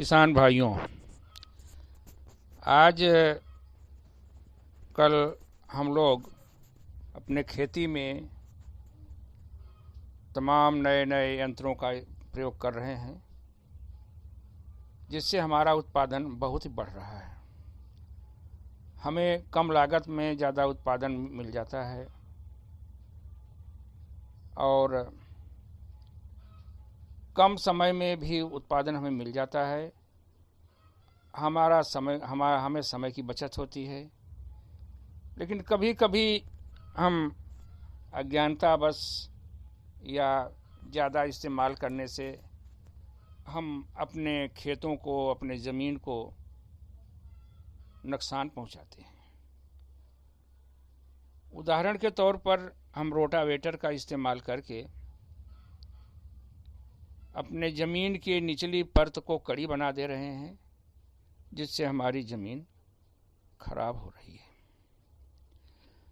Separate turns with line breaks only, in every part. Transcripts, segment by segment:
किसान भाइयों, आज कल हम लोग अपने खेती में तमाम नए नए यंत्रों का प्रयोग कर रहे हैं, जिससे हमारा उत्पादन बहुत ही बढ़ रहा है। हमें कम लागत में ज़्यादा उत्पादन मिल जाता है और कम समय में भी उत्पादन हमें मिल जाता है। हमें समय की बचत होती है। लेकिन कभी कभी हम अज्ञानतावश या ज़्यादा इस्तेमाल करने से हम अपने खेतों को, अपने ज़मीन को नुकसान पहुंचाते हैं। उदाहरण के तौर पर हम रोटावेटर का इस्तेमाल करके अपने ज़मीन की निचली परत को कड़ी बना दे रहे हैं, जिससे हमारी ज़मीन खराब हो रही है।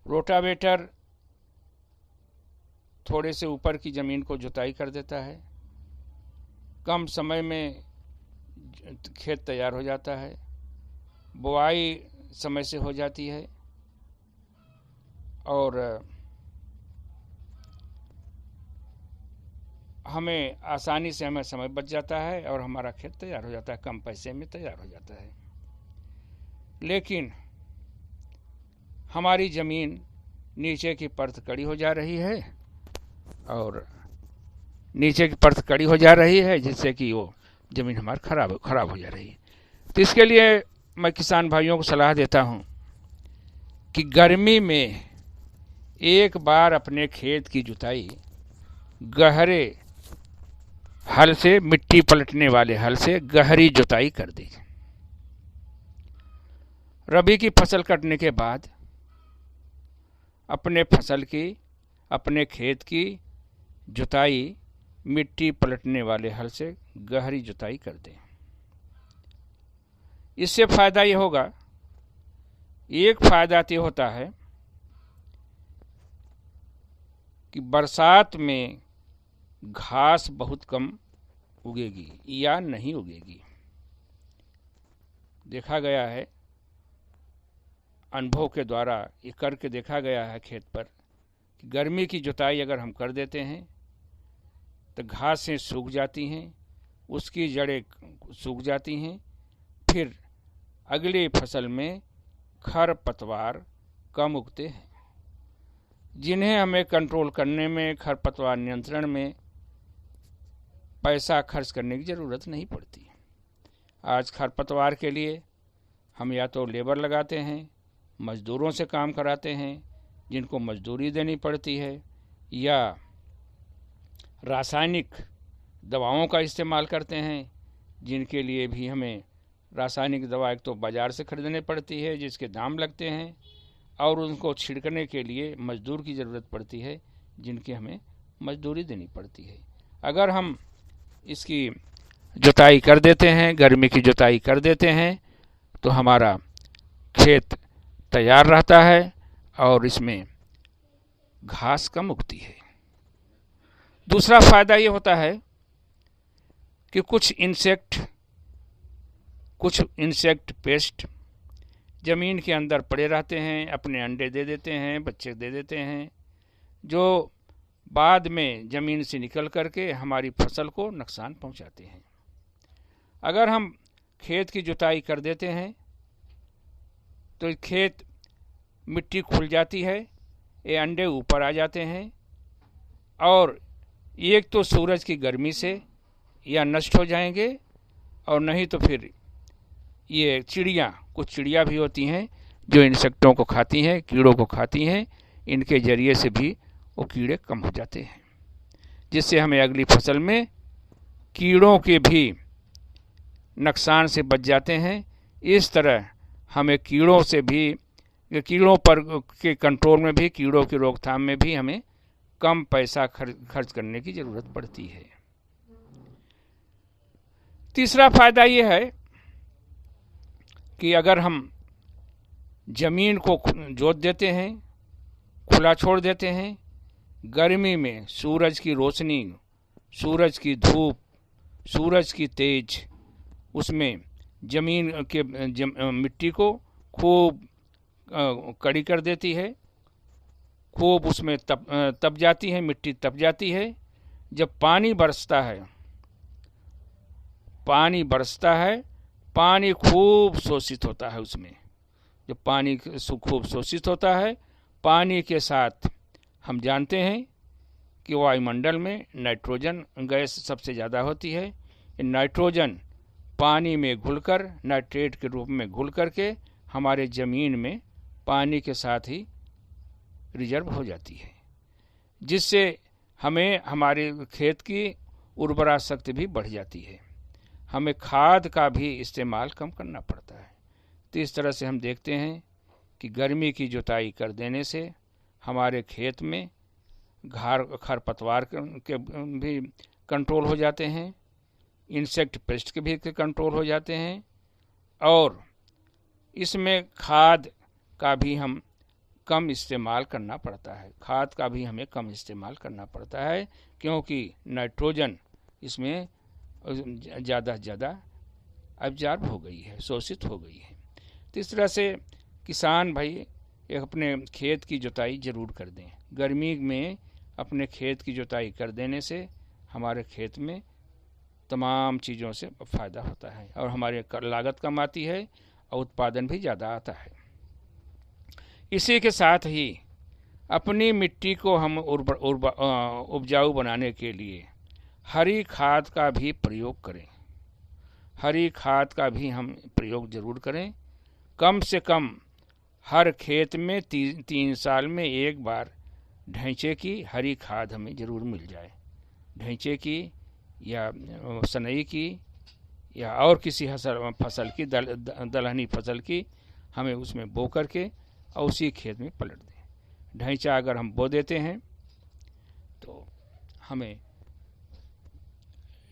रोटावेटर थोड़े से ऊपर की ज़मीन को जुताई कर देता है, कम समय में खेत तैयार हो जाता है, बुआई समय से हो जाती है और हमें आसानी से हमें समय बच जाता है और हमारा खेत तैयार हो जाता है, कम पैसे में तैयार हो जाता है। लेकिन हमारी ज़मीन नीचे की परत कड़ी हो जा रही है और नीचे की परत कड़ी हो जा रही है, जिससे कि वो ज़मीन हमारी खराब हो जा रही है। तो इसके लिए मैं किसान भाइयों को सलाह देता हूँ कि गर्मी में एक बार अपने खेत की जुताई गहरे हल से, मिट्टी पलटने वाले हल से गहरी जुताई कर दीजिए। रबी की फसल कटने के बाद अपने खेत की जुताई मिट्टी पलटने वाले हल से गहरी जुताई कर दें। इससे फायदा ये होगा, एक फायदा ये होता है कि बरसात में घास बहुत कम उगेगी या नहीं उगेगी। देखा गया है, अनुभव के द्वारा ये करके देखा गया है खेत पर कि गर्मी की जुताई अगर हम कर देते हैं तो घासें सूख जाती हैं, उसकी जड़ें सूख जाती हैं, फिर अगली फसल में खरपतवार कम उगते हैं, जिन्हें हमें कंट्रोल करने में, खरपतवार नियंत्रण में पैसा खर्च करने की ज़रूरत नहीं पड़ती। आज खरपतवार के लिए हम या तो लेबर लगाते हैं, मज़दूरों से काम कराते हैं जिनको मजदूरी देनी पड़ती है, या रासायनिक दवाओं का इस्तेमाल करते हैं, जिनके लिए भी हमें रासायनिक दवा एक तो बाज़ार से खरीदनी पड़ती है, जिसके दाम लगते हैं, और उनको छिड़कने के लिए मजदूर की ज़रूरत पड़ती है, जिनकी हमें मजदूरी देनी पड़ती है। अगर हम इसकी जुताई कर देते हैं, गर्मी की जुताई कर देते हैं, तो हमारा खेत तैयार रहता है और इसमें घास कम उगती है। दूसरा फायदा ये होता है कि कुछ इंसेक्ट पेस्ट ज़मीन के अंदर पड़े रहते हैं, अपने अंडे दे देते हैं, बच्चे दे देते हैं, जो बाद में ज़मीन से निकल करके हमारी फसल को नुकसान पहुंचाते हैं। अगर हम खेत की जुताई कर देते हैं तो खेत मिट्टी खुल जाती है, ये अंडे ऊपर आ जाते हैं और एक तो सूरज की गर्मी से या नष्ट हो जाएंगे, और नहीं तो फिर ये कुछ चिड़िया भी होती हैं जो इंसेक्टों को खाती हैं, कीड़ों को खाती हैं, इनके ज़रिए से भी वो कीड़े कम हो जाते हैं, जिससे हमें अगली फसल में कीड़ों के भी नुकसान से बच जाते हैं। इस तरह हमें कीड़ों पर के कंट्रोल में भी, कीड़ों की रोकथाम में भी हमें कम पैसा खर्च करने की ज़रूरत पड़ती है। तीसरा फायदा ये है कि अगर हम ज़मीन को जोत देते हैं, खुला छोड़ देते हैं, गर्मी में सूरज की रोशनी, सूरज की धूप, सूरज की तेज उसमें जमीन के मिट्टी को खूब कड़ी कर देती है, खूब उसमें तप जाती है, मिट्टी तप जाती है। जब पानी बरसता है, पानी खूब शोषित होता है उसमें। जब पानी खूब शोषित होता है, पानी के साथ हम जानते हैं कि वायुमंडल में नाइट्रोजन गैस सबसे ज़्यादा होती है। नाइट्रोजन पानी में घुलकर नाइट्रेट के रूप में घुल करके हमारे ज़मीन में पानी के साथ ही रिजर्व हो जाती है, जिससे हमें हमारे खेत की उर्वरा शक्ति भी बढ़ जाती है। हमें खाद का भी इस्तेमाल कम करना पड़ता है। तो इस तरह से हम देखते हैं कि गर्मी की जुताई कर देने से हमारे खेत में खरपतवार के भी कंट्रोल हो जाते हैं, इंसेक्ट पेस्ट के भी कंट्रोल हो जाते हैं, और इसमें खाद का भी हम कम इस्तेमाल करना पड़ता है। खाद का भी हमें कम इस्तेमाल करना पड़ता है, क्योंकि नाइट्रोजन इसमें ज़्यादा से ज़्यादा अब्जॉर्ब हो गई है, शोषित हो गई है। तो इस तरह से किसान भाई अपने खेत की जुताई ज़रूर कर दें। गर्मी में अपने खेत की जुताई कर देने से हमारे खेत में तमाम चीज़ों से फ़ायदा होता है और हमारे लागत कम आती है और उत्पादन भी ज़्यादा आता है। इसी के साथ ही अपनी मिट्टी को हम उपजाऊ बनाने के लिए हरी खाद का भी प्रयोग करें। हरी खाद का भी हम प्रयोग ज़रूर करें। कम से कम हर खेत में 3 साल में एक बार ढैंचे की हरी खाद हमें ज़रूर मिल जाए। ढैंचे की या सनई की या और किसी फसल की दलहनी फसल की हमें उसमें बो करके और उसी खेत में पलट दें। ढैंचा अगर हम बो देते हैं तो हमें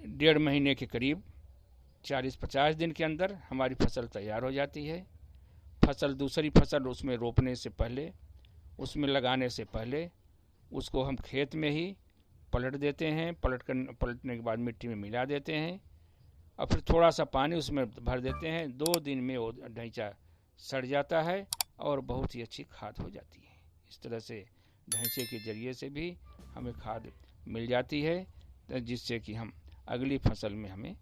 1.5 महीने के करीब 40-50 दिन के अंदर हमारी फसल तैयार हो जाती है। दूसरी फसल उसमें रोपने से पहले, उसमें लगाने से पहले उसको हम खेत में ही पलट देते हैं। पलटने के बाद मिट्टी में मिला देते हैं और फिर थोड़ा सा पानी उसमें भर देते हैं। 2 दिन में वो ढैंचा सड़ जाता है और बहुत ही अच्छी खाद हो जाती है। इस तरह से ढैंचे के जरिए से भी हमें खाद मिल जाती है, जिससे कि हम अगली फसल में हमें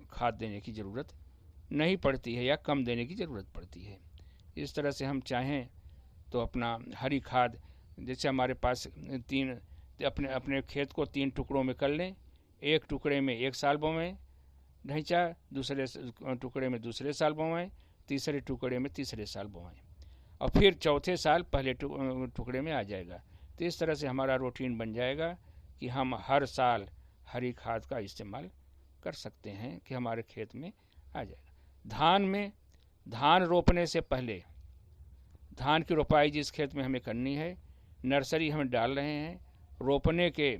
खाद देने की ज़रूरत नहीं पड़ती है या कम देने की ज़रूरत पड़ती है। इस तरह से हम चाहें तो अपना हरी खाद, जैसे हमारे पास अपने खेत को 3 टुकड़ों में कर लें। एक टुकड़े में 1 साल बोवें ढैंचा, दूसरे टुकड़े में दूसरे साल बोवें, तीसरे टुकड़े में तीसरे साल बोवें और फिर चौथे साल पहले टुकड़े में आ जाएगा। तो इस तरह से हमारा रूटीन बन जाएगा कि हम हर साल हरी खाद का इस्तेमाल कर सकते हैं कि हमारे खेत में आ जाएगा। धान रोपने से पहले, धान की रोपाई जिस खेत में हमें करनी है, नर्सरी हम डाल रहे हैं, रोपने के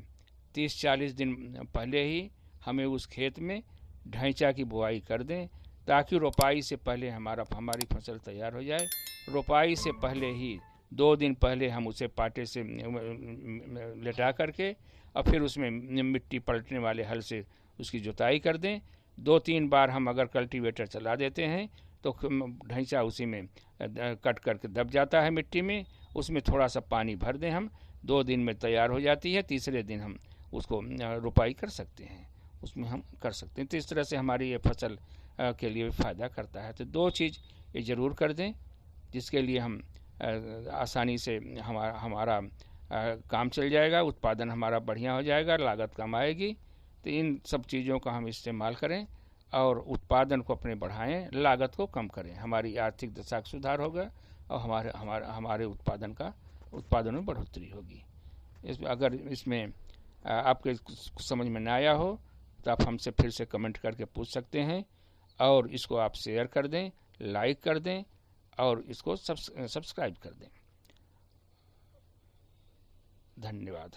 30-40 दिन पहले ही हमें उस खेत में ढैंचा की बुआई कर दें, ताकि रोपाई से पहले हमारी फसल तैयार हो जाए। रोपाई से पहले ही 2 दिन पहले हम उसे पाटे से लेटा करके और फिर उसमें मिट्टी पलटने वाले हल से उसकी जुताई कर दें। 2-3 बार हम अगर कल्टीवेटर चला देते हैं तो ढैंचा उसी में कट करके दब जाता है मिट्टी में। उसमें थोड़ा सा पानी भर दें हम, 2 दिन में तैयार हो जाती है। तीसरे दिन हम उसको रोपाई कर सकते हैं, उसमें हम कर सकते हैं। तो इस तरह से हमारी ये फसल के लिए फ़ायदा करता है। तो 2 चीज़ ये ज़रूर कर दें, जिसके लिए हम आसानी से हमारा काम चल जाएगा, उत्पादन हमारा बढ़िया हो जाएगा, लागत कम आएगी। तो इन सब चीज़ों का हम इस्तेमाल करें और उत्पादन को अपने बढ़ाएं, लागत को कम करें। हमारी आर्थिक दशा का सुधार होगा और हमारे उत्पादन में बढ़ोतरी होगी। अगर इसमें आपके समझ में ना आया हो तो आप हमसे फिर से कमेंट करके पूछ सकते हैं और इसको आप शेयर कर दें, लाइक कर दें और इसको सब्सक्राइब कर दें। धन्यवाद।